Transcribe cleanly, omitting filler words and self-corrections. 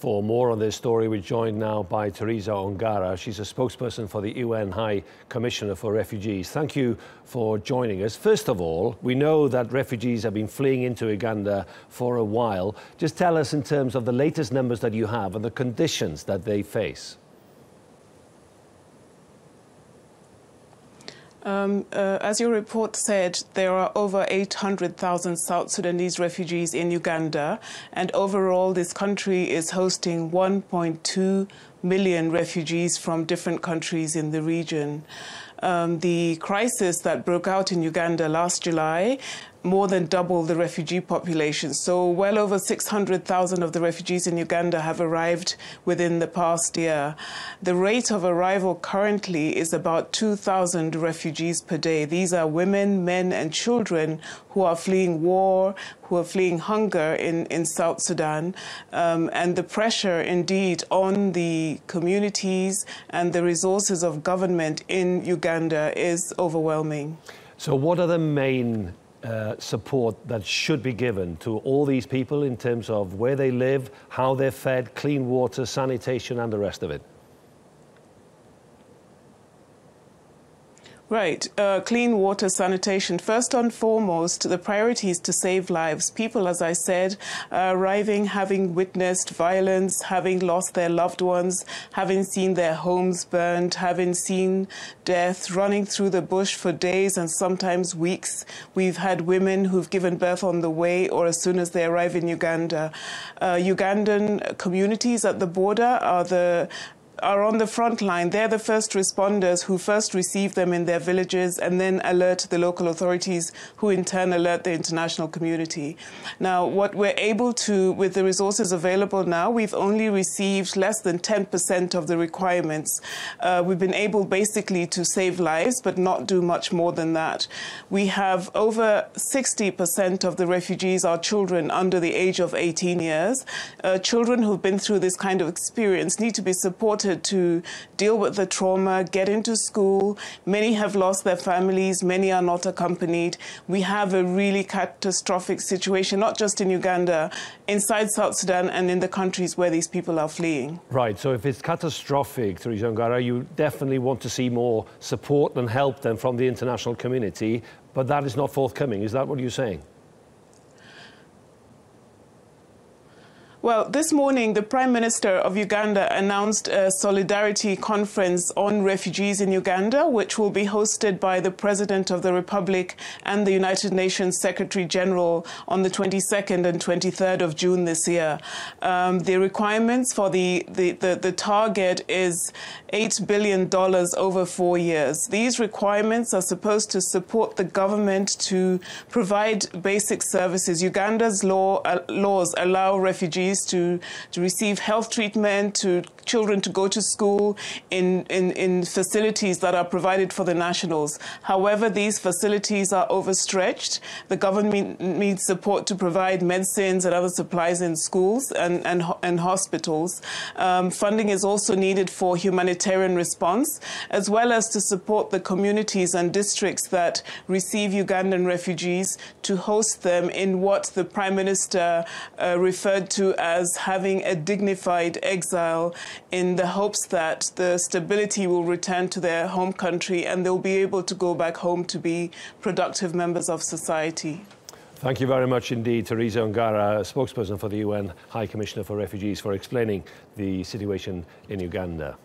For more on this story, we're joined now by Teresa Ongara. She's a spokesperson for the UN High Commissioner for Refugees. Thank you for joining us. First of all, we know that refugees have been fleeing into Uganda for a while. Just tell us in terms of the latest numbers that you have and the conditions that they face. As your report said, there are over 800,000 South Sudanese refugees in Uganda, and overall this country is hosting 1.2 million refugees from different countries in the region. The crisis that broke out in Uganda last July more than doubled the refugee population. So well over 600,000 of the refugees in Uganda have arrived within the past year. The rate of arrival currently is about 2,000 refugees per day. These are women, men and children who are fleeing war, who are fleeing hunger in South Sudan. And the pressure indeed on the communities and the resources of government in Uganda is overwhelming. So what are the main support that should be given to all these people in terms of where they live, how they're fed, clean water, sanitation and the rest of it? Right. Clean water, sanitation. First and foremost, the priority is to save lives. People, as I said, are arriving having witnessed violence, having lost their loved ones, having seen their homes burned, having seen death, running through the bush for days and sometimes weeks. We've had women who've given birth on the way or as soon as they arrive in Uganda. Ugandan communities at the border are on the front line. They're the first responders who first receive them in their villages and then alert the local authorities, who in turn alert the international community. Now, what we're able to, with the resources available now, we've only received less than 10% of the requirements. We've been able basically to save lives, but not do much more than that. We have over 60% of the refugees are children under the age of 18 years. Children who've been through this kind of experience need to be supported to deal with the trauma, get into school. Many have lost their families, many are not accompanied. We have a really catastrophic situation, not just in Uganda, inside South Sudan and in the countries where these people are fleeing. Right, so if it's catastrophic, Teresa Ongara, you definitely want to see more support and help then from the international community, but that is not forthcoming. Is that what you're saying? Well, this morning, the Prime Minister of Uganda announced a solidarity conference on refugees in Uganda, which will be hosted by the President of the Republic and the United Nations Secretary General on the 22nd and 23rd of June this year. The requirements for the target is $8 billion over 4 years. These requirements are supposed to support the government to provide basic services. Uganda's laws allow refugees to receive health treatment, to children to go to school in facilities that are provided for the nationals. However, these facilities are overstretched. The government needs support to provide medicines and other supplies in schools and hospitals. Funding is also needed for humanitarian response, as well as to support the communities and districts that receive Ugandan refugees to host them in what the Prime Minister referred to as having a dignified exile, in the hopes that the stability will return to their home country and they'll be able to go back home to be productive members of society. Thank you very much indeed, Teresa Ongara, spokesperson for the UN High Commissioner for Refugees, for explaining the situation in Uganda.